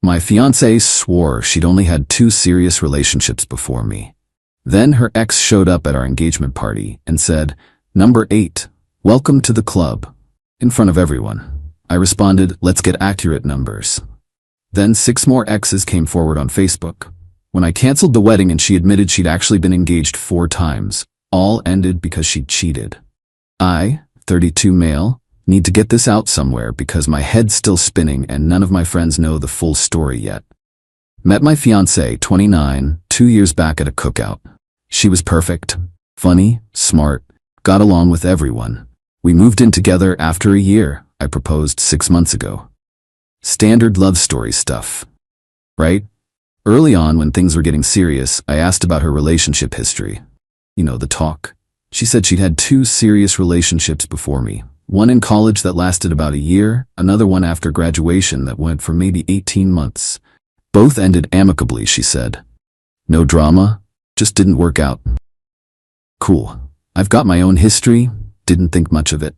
My fiancée swore she'd only had 2 serious relationships before me. Then her ex showed up at our engagement party and said, "Number 8, welcome to the club," in front of everyone. I responded, "Let's get accurate numbers." Then 6 more exes came forward on Facebook. When I canceled the wedding and she admitted she'd actually been engaged 4 times, all ended because she cheated. I, 32 male, need to get this out somewhere because my head's still spinning and none of my friends know the full story yet. Met my fiancée, 29, 2 years back at a cookout. She was perfect, funny, smart, got along with everyone. We moved in together after a year. I proposed 6 months ago. Standard love story stuff, right? Early on, when things were getting serious, I asked about her relationship history. You know, the talk. She said she'd had 2 serious relationships before me. One in college that lasted about a year, another one after graduation that went for maybe 18 months. Both ended amicably, she said. No drama, just didn't work out. Cool. I've got my own history, didn't think much of it.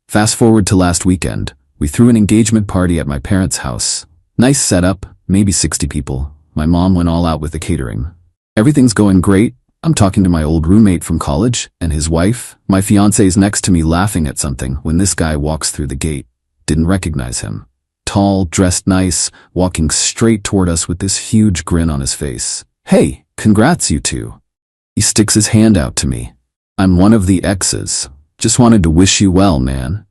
Fast forward to last weekend. We threw an engagement party at my parents' house. Nice setup, maybe 60 people. My mom went all out with the catering. Everything's going great. I'm talking to my old roommate from college and his wife. My fiance's next to me laughing at something when this guy walks through the gate. Didn't recognize him. Tall, dressed nice, walking straight toward us with this huge grin on his face. "Hey, congrats you two." He sticks his hand out to me. "I'm one of the exes. Just wanted to wish you well, man."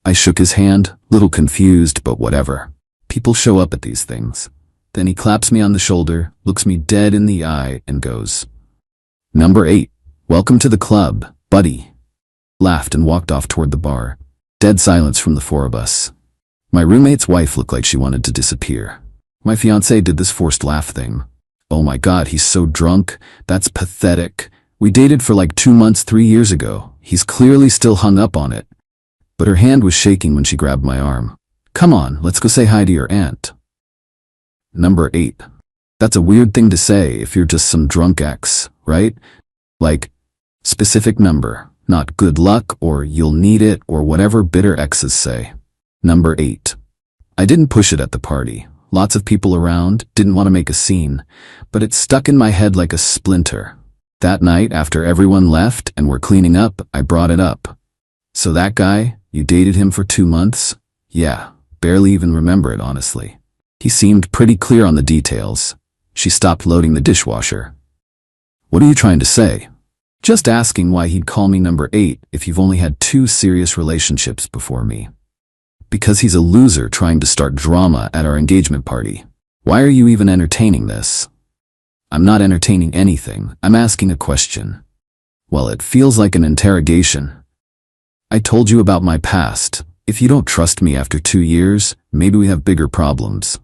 I shook his hand, little confused, but whatever. People show up at these things. Then he claps me on the shoulder, looks me dead in the eye, and goes, "Number 8, welcome to the club, buddy." Laughed and walked off toward the bar. Dead silence from the 4 of us. My roommate's wife looked like she wanted to disappear. My fiancé did this forced laugh thing. "Oh my God, he's so drunk. That's pathetic. We dated for like 2 months 3 years ago. He's clearly still hung up on it." But her hand was shaking when she grabbed my arm. "Come on, let's go say hi to your aunt." Number 8. That's a weird thing to say if you're just some drunk ex, right? Like, specific number, not good luck or you'll need it or whatever bitter exes say. Number 8. I didn't push it at the party. Lots of people around, didn't want to make a scene, but it stuck in my head like a splinter. That night, after everyone left and we're cleaning up, I brought it up. "So that guy, you dated him for 2 months? Yeah, barely even remember it, honestly. He seemed pretty clear on the details." She stopped loading the dishwasher. "What are you trying to say?" "Just asking why he'd call me number 8 if you've only had 2 serious relationships before me." "Because he's a loser trying to start drama at our engagement party. Why are you even entertaining this?" "I'm not entertaining anything. I'm asking a question." "Well, it feels like an interrogation." "I told you about my past. If you don't trust me after 2 years, maybe we have bigger problems."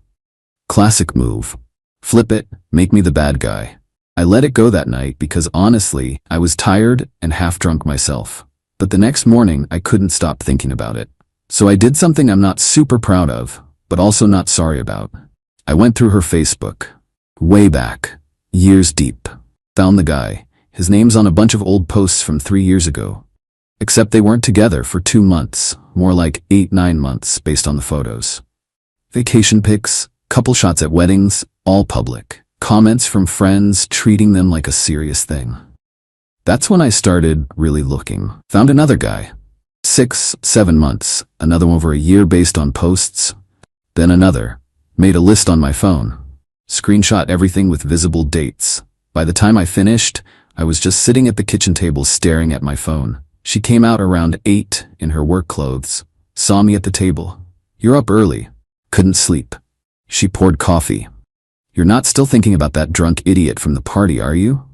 Classic move. Flip it, make me the bad guy. I let it go that night because honestly, I was tired and half drunk myself. But the next morning, I couldn't stop thinking about it. So I did something I'm not super proud of, but also not sorry about. I went through her Facebook. Way back. Years deep. Found the guy. His name's on a bunch of old posts from 3 years ago. Except they weren't together for 2 months, more like 8-9 months based on the photos. Vacation pics, couple shots at weddings, all public. Comments from friends treating them like a serious thing. That's when I started really looking. Found another guy. 6-7 months, another over a year based on posts. Then another. Made a list on my phone. Screenshot everything with visible dates. By the time I finished, I was just sitting at the kitchen table staring at my phone. She came out around 8 in her work clothes. Saw me at the table. "You're up early." Couldn't sleep. She poured coffee. "You're not still thinking about that drunk idiot from the party, are you?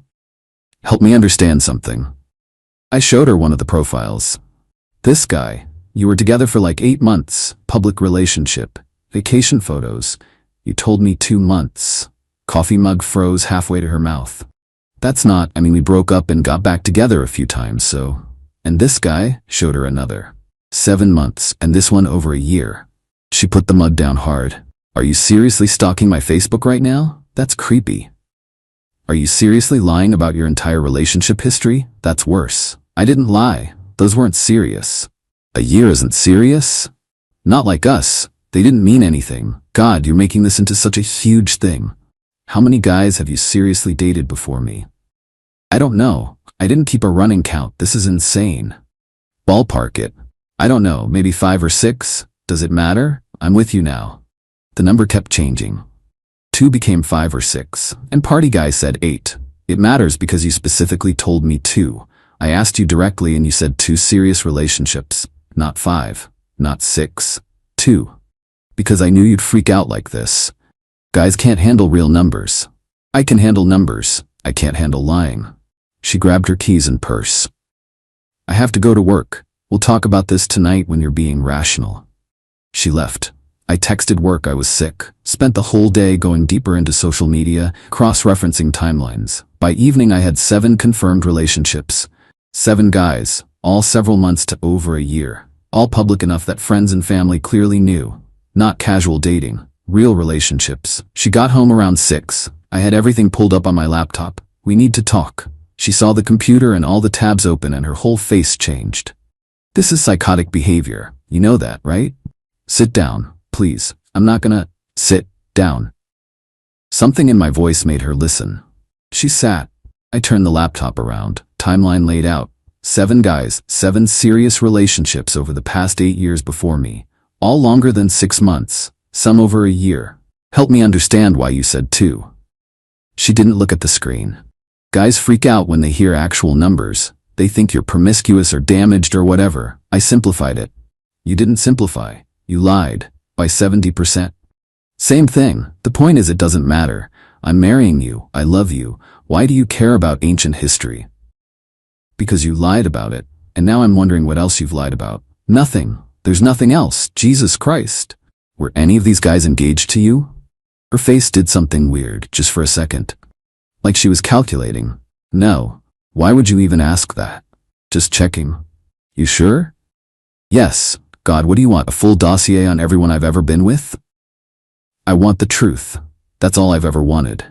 Help me understand something." I showed her one of the profiles. "This guy, you were together for like 8 months, public relationship, vacation photos. You told me 2 months. Coffee mug froze halfway to her mouth. "That's not, I mean we broke up and got back together a few times, so." And this guy showed her another. 7 months, and this one over a year. She put the mug down hard. "Are you seriously stalking my Facebook right now? That's creepy." "Are you seriously lying about your entire relationship history? That's worse." "I didn't lie. Those weren't serious." "A year isn't serious?" "Not like us. They didn't mean anything. God, you're making this into such a huge thing. How many guys have you seriously dated before me? I don't know. I didn't keep a running count. This is insane. Ballpark it. I don't know, maybe 5 or 6? Does it matter? I'm with you now. The number kept changing. 2 became 5 or 6, and party guy said 8. It matters because you specifically told me 2. I asked you directly and you said 2 serious relationships, not 5, not 6, 2. Because I knew you'd freak out like this. Guys can't handle real numbers. I can handle numbers. I can't handle lying. She grabbed her keys and purse. I have to go to work. We'll talk about this tonight when you're being rational. She left. I texted work I was sick, spent the whole day going deeper into social media, cross-referencing timelines. By evening I had 7 confirmed relationships. 7 guys, all several months to over a year. All public enough that friends and family clearly knew. Not casual dating, real relationships. She got home around 6. I had everything pulled up on my laptop. We need to talk. She saw the computer and all the tabs open and her whole face changed. This is psychotic behavior. You know that, right? Sit down, please. I'm not gonna sit down. Something in my voice made her listen. She sat. I turned the laptop around. Timeline laid out. 7 guys, 7 serious relationships over the past 8 years before me. All longer than 6 months. Some over a year. Help me understand why you said 2. She didn't look at the screen. Guys freak out when they hear actual numbers. They think you're promiscuous or damaged or whatever. I simplified it. You didn't simplify. You lied. By 70%. Same thing. The point is it doesn't matter. I'm marrying you. I love you. Why do you care about ancient history? Because you lied about it. And now I'm wondering what else you've lied about. Nothing. There's nothing else. Jesus Christ. Were any of these guys engaged to you? Her face did something weird, just for a second. Like she was calculating. No. Why would you even ask that? Just checking. You sure? Yes. God, what do you want? A full dossier on everyone I've ever been with? I want the truth. That's all I've ever wanted.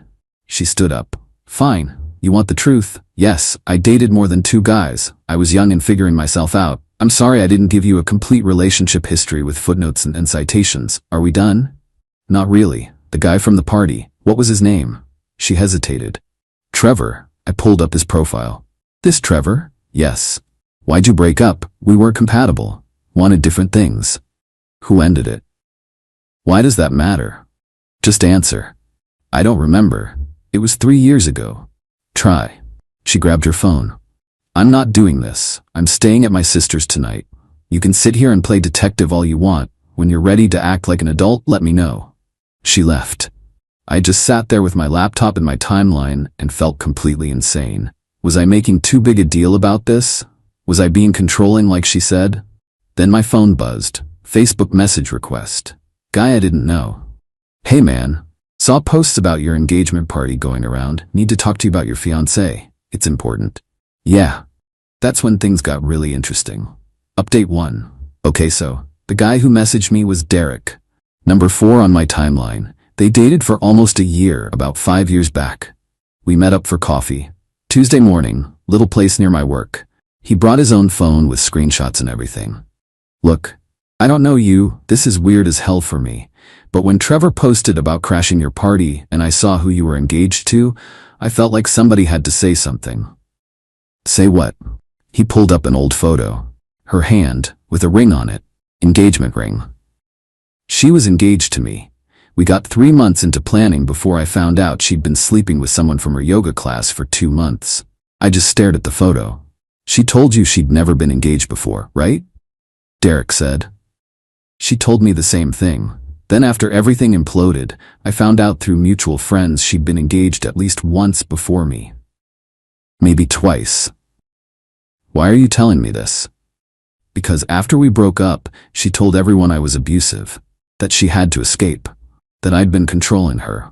She stood up. Fine. You want the truth? Yes, I dated more than 2 guys. I was young and figuring myself out. I'm sorry I didn't give you a complete relationship history with footnotes and citations. Are we done? Not really. The guy from the party. What was his name? She hesitated. Trevor. I pulled up his profile. This Trevor? Yes. Why'd you break up? We weren't compatible. Wanted different things. Who ended it? Why does that matter? Just answer. I don't remember. It was 3 years ago. Try. She grabbed her phone. I'm not doing this. I'm staying at my sister's tonight. You can sit here and play detective all you want. When you're ready to act like an adult, let me know. She left. I just sat there with my laptop and my timeline and felt completely insane. Was I making too big a deal about this? Was I being controlling like she said? Then my phone buzzed. Facebook message request. Guy I didn't know. Hey man. Saw posts about your engagement party going around. Need to talk to you about your fiancé. It's important. Yeah. That's when things got really interesting. Update 1. Okay, so the guy who messaged me was Derek. Number 4 on my timeline. They dated for almost a year, about 5 years back. We met up for coffee. Tuesday morning, little place near my work. He brought his own phone with screenshots and everything. Look, I don't know you, this is weird as hell for me, but when Trevor posted about crashing your party and I saw who you were engaged to, I felt like somebody had to say something. Say what? He pulled up an old photo. Her hand, with a ring on it. Engagement ring. She was engaged to me. We got 3 months into planning before I found out she'd been sleeping with someone from her yoga class for 2 months. I just stared at the photo. She told you she'd never been engaged before, right? Derek said. She told me the same thing. Then after everything imploded, I found out through mutual friends she'd been engaged at least once before me. Maybe twice. Why are you telling me this? Because after we broke up, she told everyone I was abusive, that she had to escape, that I'd been controlling her.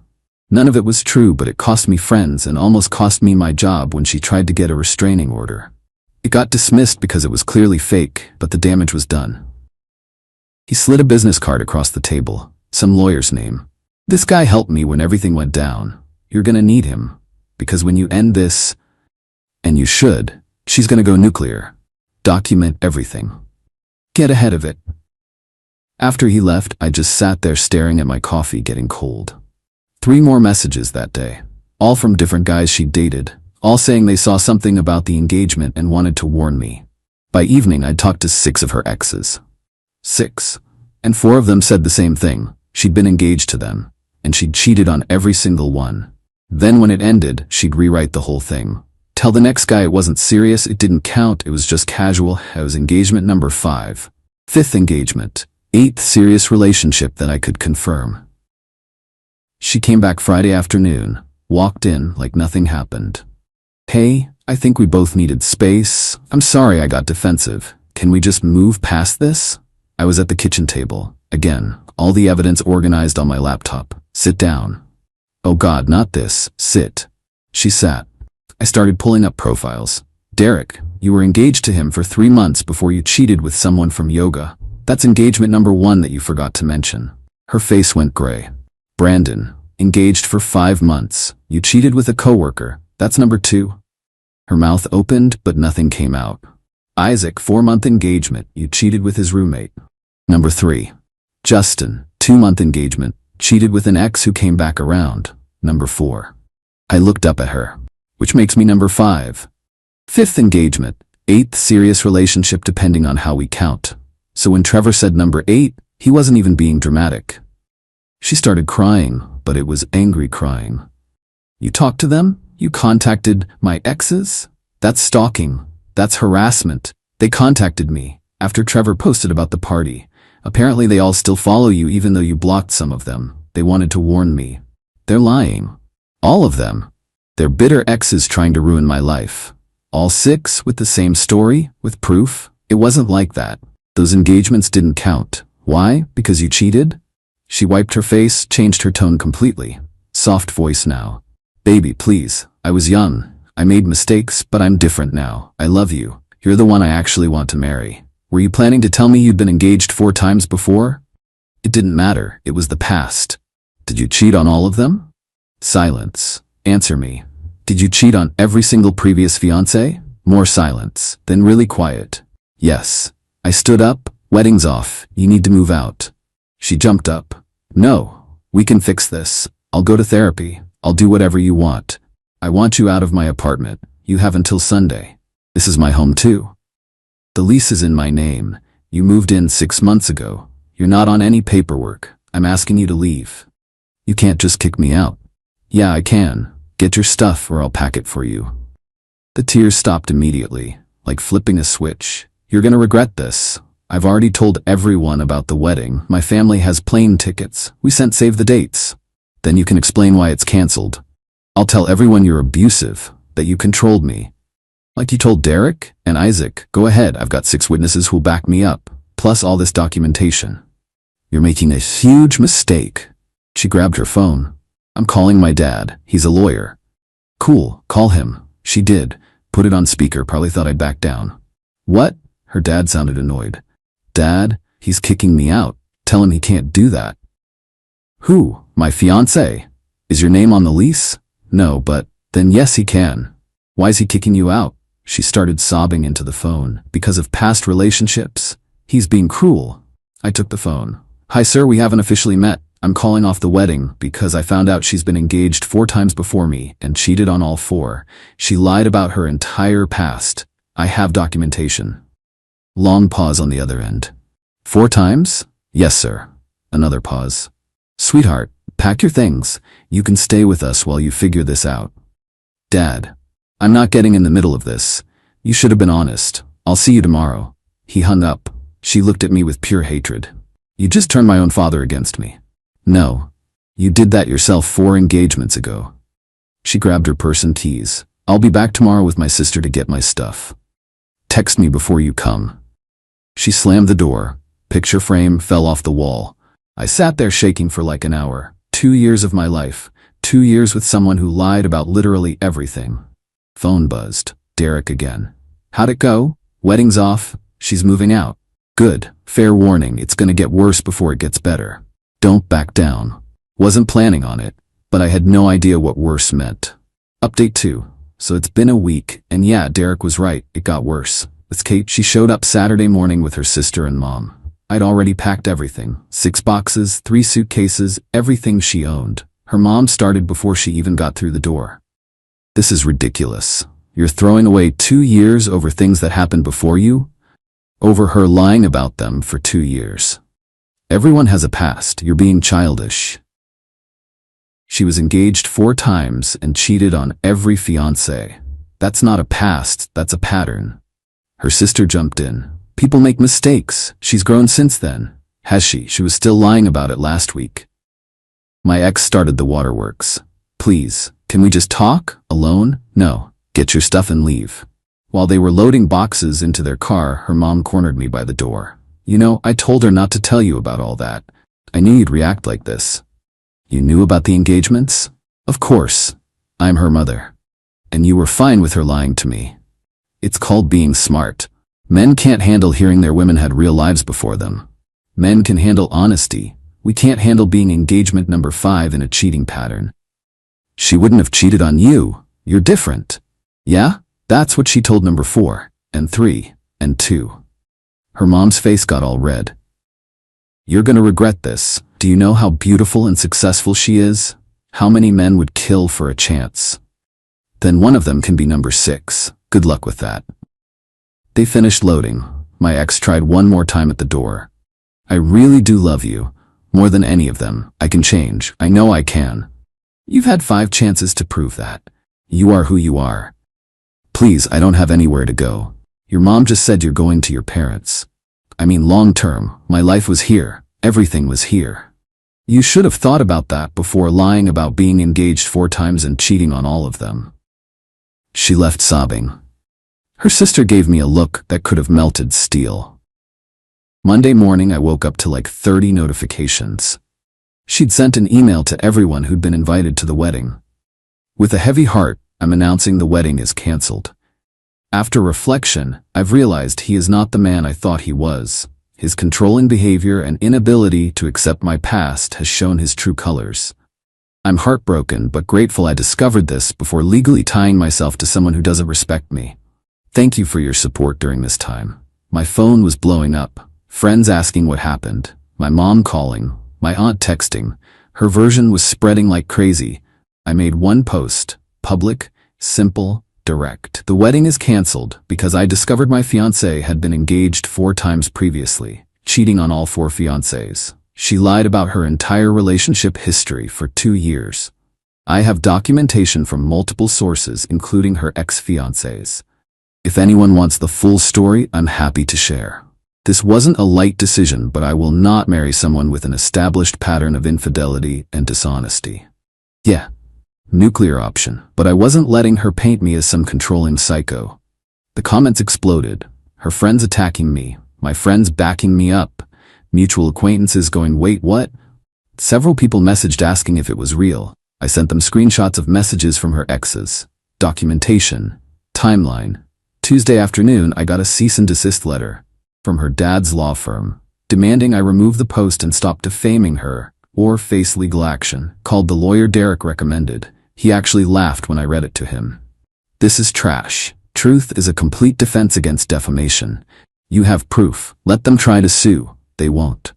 None of it was true, but it cost me friends and almost cost me my job when she tried to get a restraining order. It got dismissed because it was clearly fake, but the damage was done. He slid a business card across the table, some lawyer's name. This guy helped me when everything went down. You're gonna need him, because when you end this, and you should, she's gonna go nuclear. Document everything. Get ahead of it. After he left, I just sat there staring at my coffee getting cold. 3 more messages that day, all from different guys she dated, all saying they saw something about the engagement and wanted to warn me. By evening, I'd talked to 6 of her exes. 6. And 4 of them said the same thing. She'd been engaged to them, and she'd cheated on every single one. Then when it ended, she'd rewrite the whole thing. Tell the next guy it wasn't serious, it didn't count, it was just casual. It was engagement number 5. 5th engagement. 8th serious relationship that I could confirm. She came back Friday afternoon, walked in like nothing happened. Hey, I think we both needed space. I'm sorry I got defensive. Can we just move past this? I was at the kitchen table. Again, all the evidence organized on my laptop. Sit down. Oh God, not this. Sit. She sat. I started pulling up profiles. Derek, you were engaged to him for 3 months before you cheated with someone from yoga. That's engagement number 1 that you forgot to mention. Her face went gray. Brandon, engaged for 5 months. You cheated with a coworker. That's number 2. Her mouth opened, but nothing came out. Isaac, 4-month engagement. You cheated with his roommate. Number 3. Justin, 2-month engagement. Cheated with an ex who came back around. Number 4. I looked up at her. Which makes me number 5. 5th engagement. 8th serious relationship depending on how we count. So when Trevor said number 8, he wasn't even being dramatic. She started crying, but it was angry crying. You talked to them? You contacted my exes? That's stalking. That's harassment. They contacted me after Trevor posted about the party. Apparently they all still follow you even though you blocked some of them. They wanted to warn me. They're lying. All of them. They're bitter exes trying to ruin my life. All 6 with the same story, with proof. It wasn't like that. Those engagements didn't count. Why? Because you cheated? She wiped her face, changed her tone completely. Soft voice now. Baby, please. I was young. I made mistakes, but I'm different now. I love you. You're the one I actually want to marry. Were you planning to tell me you'd been engaged 4 times before? It didn't matter. It was the past. Did you cheat on all of them? Silence. Answer me. Did you cheat on every single previous fiancé? More silence. Then really quiet. Yes. I stood up. Wedding's off. You need to move out. She jumped up. No. We can fix this. I'll go to therapy. I'll do whatever you want. I want you out of my apartment. You have until Sunday. This is my home too. The lease is in my name. You moved in 6 months ago. You're not on any paperwork. I'm asking you to leave. You can't just kick me out. Yeah, I can. Get your stuff or I'll pack it for you. The tears stopped immediately, like flipping a switch. You're gonna regret this. I've already told everyone about the wedding. My family has plane tickets. We sent save the dates. Then you can explain why it's canceled. I'll tell everyone you're abusive, that you controlled me. Like you told Derek and Isaac. Go ahead, I've got 6 witnesses who'll back me up, plus all this documentation. You're making a huge mistake. She grabbed her phone. I'm calling my dad. He's a lawyer. Cool, call him. She did. Put it on speaker, probably thought I'd back down. What? Her dad sounded annoyed. Dad, he's kicking me out. Tell him he can't do that. Who? My fiancé? Is your name on the lease? No, but then yes he can. Why's he kicking you out? She started sobbing into the phone. Because of past relationships? He's being cruel. I took the phone. Hi sir, we haven't officially met. I'm calling off the wedding because I found out she's been engaged 4 times before me and cheated on all 4. She lied about her entire past. I have documentation. Long pause on the other end. 4 times? Yes, sir. Another pause. Sweetheart, pack your things. You can stay with us while you figure this out. Dad, I'm not getting in the middle of this. You should have been honest. I'll see you tomorrow. He hung up. She looked at me with pure hatred. You just turned my own father against me. No. You did that yourself 4 engagements ago. She grabbed her purse and keys. I'll be back tomorrow with my sister to get my stuff. Text me before you come. She slammed the door. Picture frame fell off the wall. I sat there shaking for like an hour. 2 years of my life. 2 years with someone who lied about literally everything. Phone buzzed. Derek again. How'd it go? Wedding's off. She's moving out. Good. Fair warning, it's gonna get worse before it gets better. Don't back down. Wasn't planning on it, but I had no idea what worse meant. Update 2. So it's been a week, and yeah, Derek was right, it got worse. With Kate, she showed up Saturday morning with her sister and mom. I'd already packed everything. 6 boxes, 3 suitcases, everything she owned. Her mom started before she even got through the door. This is ridiculous. You're throwing away 2 years over things that happened before you? Over her lying about them for 2 years. Everyone has a past. You're being childish. She was engaged 4 times and cheated on every fiancé. That's not a past, that's a pattern. Her sister jumped in. People make mistakes. She's grown since then. Has she? She was still lying about it last week. My ex started the waterworks. Please, can we just talk? Alone? No. Get your stuff and leave. While they were loading boxes into their car, her mom cornered me by the door. You know, I told her not to tell you about all that. I knew you'd react like this. You knew about the engagements? Of course. I'm her mother. And you were fine with her lying to me. It's called being smart. Men can't handle hearing their women had real lives before them. Men can handle honesty. We can't handle being engagement number 5 in a cheating pattern. She wouldn't have cheated on you. You're different. Yeah? That's what she told number 4, and 3, and 2. Her mom's face got all red. You're gonna regret this. Do you know how beautiful and successful she is? How many men would kill for a chance? Then one of them can be number 6. Good luck with that. They finished loading. My ex tried one more time at the door. I really do love you. More than any of them. I can change. I know I can. You've had 5 chances to prove that. You are who you are. Please, I don't have anywhere to go. Your mom just said you're going to your parents. I mean, long term, my life was here. Everything was here. You should have thought about that before lying about being engaged 4 times and cheating on all of them. She left sobbing. Her sister gave me a look that could have melted steel. Monday morning, I woke up to like 30 notifications. She'd sent an email to everyone who'd been invited to the wedding. With a heavy heart, I'm announcing the wedding is canceled. After reflection, I've realized he is not the man I thought he was. His controlling behavior and inability to accept my past has shown his true colors. I'm heartbroken but grateful I discovered this before legally tying myself to someone who doesn't respect me. Thank you for your support during this time. My phone was blowing up. Friends asking what happened. My mom calling. My aunt texting. Her version was spreading like crazy. I made one post. Public, simple, direct. The wedding is canceled because I discovered my fiancée had been engaged 4 times previously, cheating on all 4 fiancés. She lied about her entire relationship history for 2 years. I have documentation from multiple sources, including her ex-fiancés. If anyone wants the full story, I'm happy to share. This wasn't a light decision, but I will not marry someone with an established pattern of infidelity and dishonesty. Yeah, nuclear option, but I wasn't letting her paint me as some controlling psycho. The comments exploded, her friends attacking me, my friends backing me up, mutual acquaintances going, wait, what? Several people messaged asking if it was real. I sent them screenshots of messages from her exes, documentation, timeline. Tuesday afternoon, I got a cease and desist letter from her dad's law firm, demanding I remove the post and stop defaming her or face legal action. Called the lawyer Derek recommended. He actually laughed when I read it to him. This is trash. Truth is a complete defense against defamation. You have proof. Let them try to sue. They won't.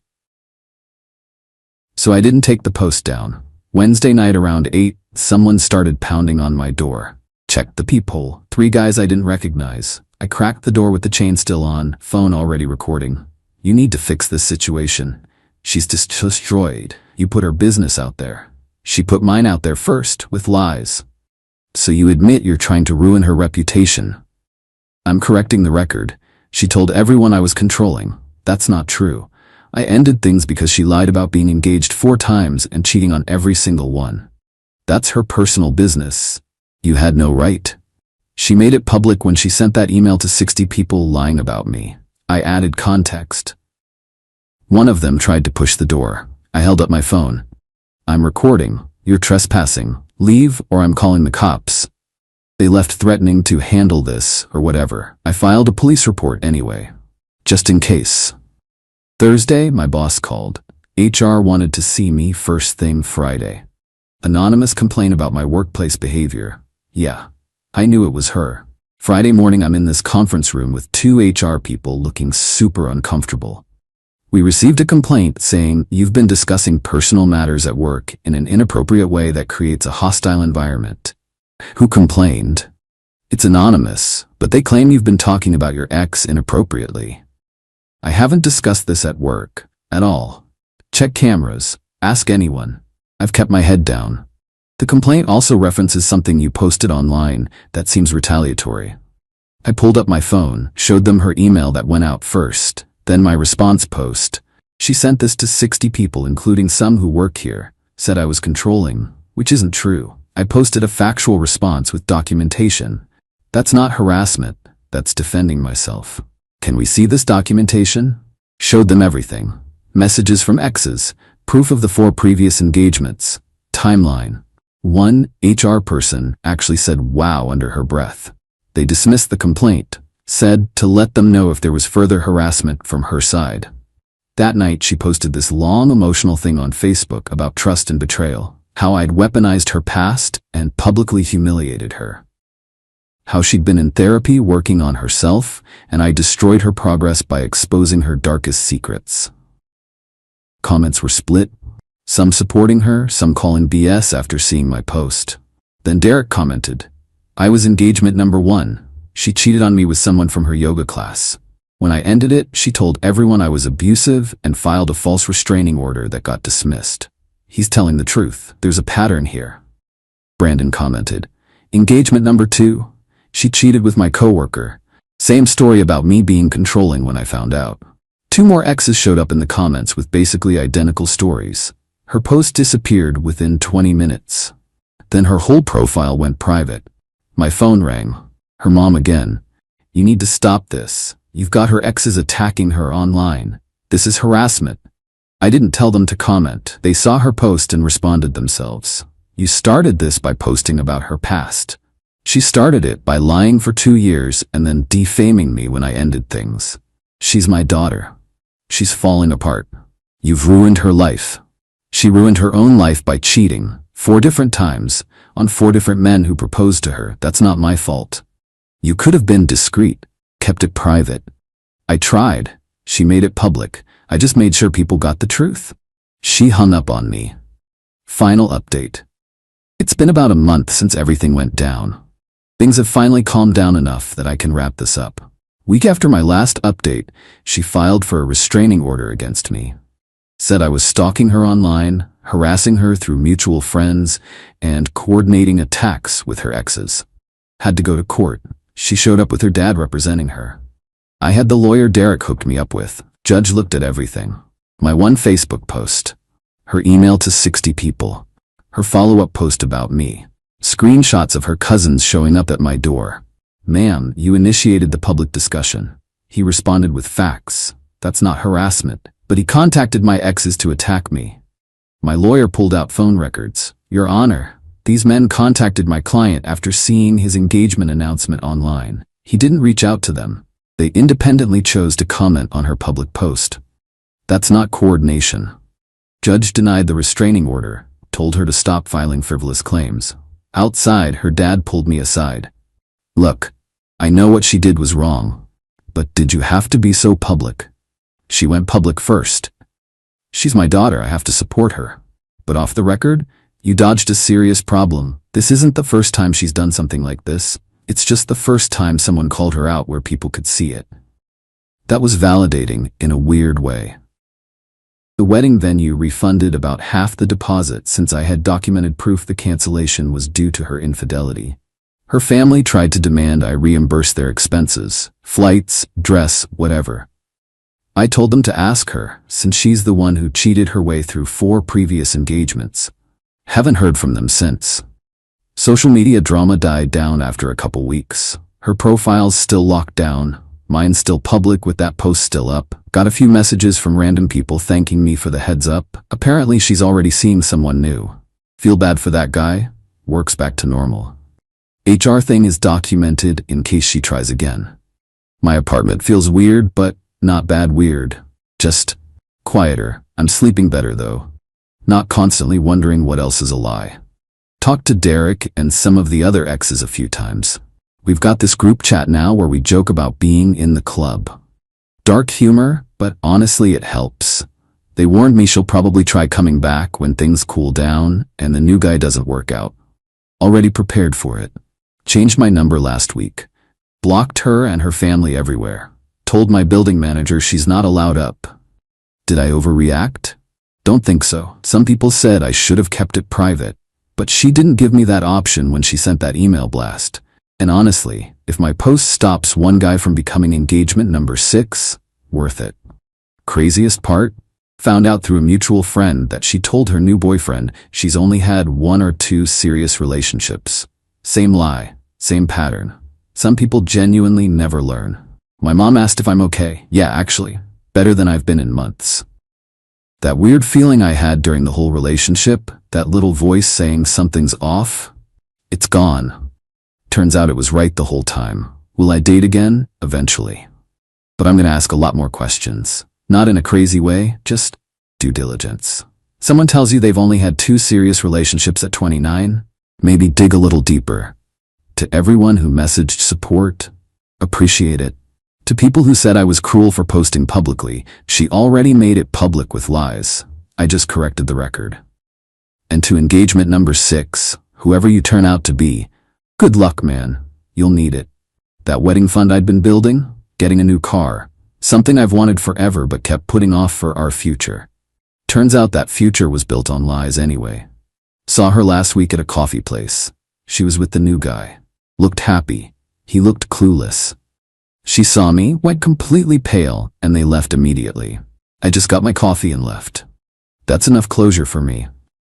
So I didn't take the post down. Wednesday night around 8, someone started pounding on my door. Checked the peephole. 3 guys I didn't recognize. I cracked the door with the chain still on, phone already recording. You need to fix this situation. She's destroyed. You put her business out there. She put mine out there first, with lies. So you admit you're trying to ruin her reputation. I'm correcting the record. She told everyone I was controlling. That's not true. I ended things because she lied about being engaged 4 times and cheating on every single one. That's her personal business. You had no right. She made it public when she sent that email to 60 people lying about me. I added context. One of them tried to push the door. I held up my phone. I'm recording. You're trespassing. Leave or I'm calling the cops. They left threatening to handle this or whatever. I filed a police report anyway, just in case. Thursday, my boss called. HR wanted to see me first thing Friday. Anonymous complaint about my workplace behavior. Yeah, I knew it was her. Friday morning, I'm in this conference room with 2 HR people looking super uncomfortable. We received a complaint saying you've been discussing personal matters at work in an inappropriate way that creates a hostile environment. Who complained? It's anonymous, but they claim you've been talking about your ex inappropriately. I haven't discussed this at work, at all. Check cameras, ask anyone. I've kept my head down. The complaint also references something you posted online that seems retaliatory. I pulled up my phone, showed them her email that went out first, then my response post. She sent this to 60 people, including some who work here, said I was controlling, which isn't true. I posted a factual response with documentation. That's not harassment, that's defending myself. Can we see this documentation? Showed them everything. Messages from exes, proof of the 4 previous engagements, timeline. One HR person actually said wow under her breath. They dismissed the complaint, said to let them know if there was further harassment from her side. That night she posted this long emotional thing on Facebook about trust and betrayal, how I'd weaponized her past and publicly humiliated her. How she'd been in therapy working on herself, and I destroyed her progress by exposing her darkest secrets. Comments were split, some supporting her, some calling BS after seeing my post. Then Derek commented, I was engagement number 1. She cheated on me with someone from her yoga class. When I ended it, she told everyone I was abusive and filed a false restraining order that got dismissed. He's telling the truth. There's a pattern here. Brandon commented, engagement number 2. She cheated with my coworker. Same story about me being controlling when I found out. 2 more exes showed up in the comments with basically identical stories. Her post disappeared within 20 minutes. Then her whole profile went private. My phone rang. Her mom again. You need to stop this. You've got her exes attacking her online. This is harassment. I didn't tell them to comment. They saw her post and responded themselves. You started this by posting about her past. She started it by lying for 2 years and then defaming me when I ended things. She's my daughter. She's falling apart. You've ruined her life. She ruined her own life by cheating 4 different times on 4 different men who proposed to her. That's not my fault. You could have been discreet, kept it private. I tried. She made it public. I just made sure people got the truth. She hung up on me. Final update. It's been about a month since everything went down. Things have finally calmed down enough that I can wrap this up. Week after my last update, she filed for a restraining order against me. Said I was stalking her online, harassing her through mutual friends, and coordinating attacks with her exes. Had to go to court. She showed up with her dad representing her. I had the lawyer Derek hooked me up with. Judge looked at everything. My 1 Facebook post. Her email to 60 people. Her follow-up post about me. Screenshots of her cousins showing up at my door. Ma'am, you initiated the public discussion. He responded with facts. That's not harassment. But he contacted my exes to attack me. My lawyer pulled out phone records. Your Honor, these men contacted my client after seeing his engagement announcement online. He didn't reach out to them. They independently chose to comment on her public post. That's not coordination. Judge denied the restraining order, told her to stop filing frivolous claims. Outside, her dad pulled me aside. Look, I know what she did was wrong, but did you have to be so public? She went public first. She's my daughter, I have to support her. But off the record, you dodged a serious problem. This isn't the first time she's done something like this. It's just the first time someone called her out where people could see it. That was validating in a weird way. The wedding venue refunded about half the deposit since I had documented proof the cancellation was due to her infidelity. Her family tried to demand I reimburse their expenses, flights, dress, whatever. I told them to ask her, since she's the one who cheated her way through 4 previous engagements. Haven't heard from them since. Social media drama died down after a couple weeks. Her profile's still locked down. Mine's still public with that post still up. Got a few messages from random people thanking me for the heads up. Apparently she's already seen someone new. Feel bad for that guy. Works back to normal. HR thing is documented in case she tries again. My apartment feels weird, but not bad weird. Just quieter. I'm sleeping better though. Not constantly wondering what else is a lie. Talked to Derek and some of the other exes a few times. We've got this group chat now where we joke about being in the club. Dark humor, But honestly, it helps. They warned me she'll probably try coming back when things cool down and the new guy doesn't work out. Already prepared for it. Changed my number last week. Blocked her and her family everywhere. Told my building manager she's not allowed up. Did I overreact? Don't think so. Some people said I should have kept it private, but she didn't give me that option when she sent that email blast. And honestly, if my post stops one guy from becoming engagement number 6, worth it. Craziest part? Found out through a mutual friend that she told her new boyfriend she's only had 1 or 2 serious relationships. Same lie, same pattern. Some people genuinely never learn. My mom asked if I'm okay. Yeah, actually, better than I've been in months. That weird feeling I had during the whole relationship, that little voice saying something's off, it's gone. Turns out it was right the whole time. Will I date again? Eventually. But I'm gonna ask a lot more questions. Not in a crazy way, just due diligence. Someone tells you they've only had 2 serious relationships at 29? Maybe dig a little deeper. To everyone who messaged support, appreciate it. To people who said I was cruel for posting publicly, she already made it public with lies. I just corrected the record. And to engagement number 6, whoever you turn out to be, good luck, man. You'll need it. That wedding fund I'd been building, getting a new car, something I've wanted forever but kept putting off for our future. Turns out that future was built on lies anyway. Saw her last week at a coffee place. She was with the new guy. Looked happy. He looked clueless. She saw me, went completely pale, and they left immediately. I just got my coffee and left. That's enough closure for me.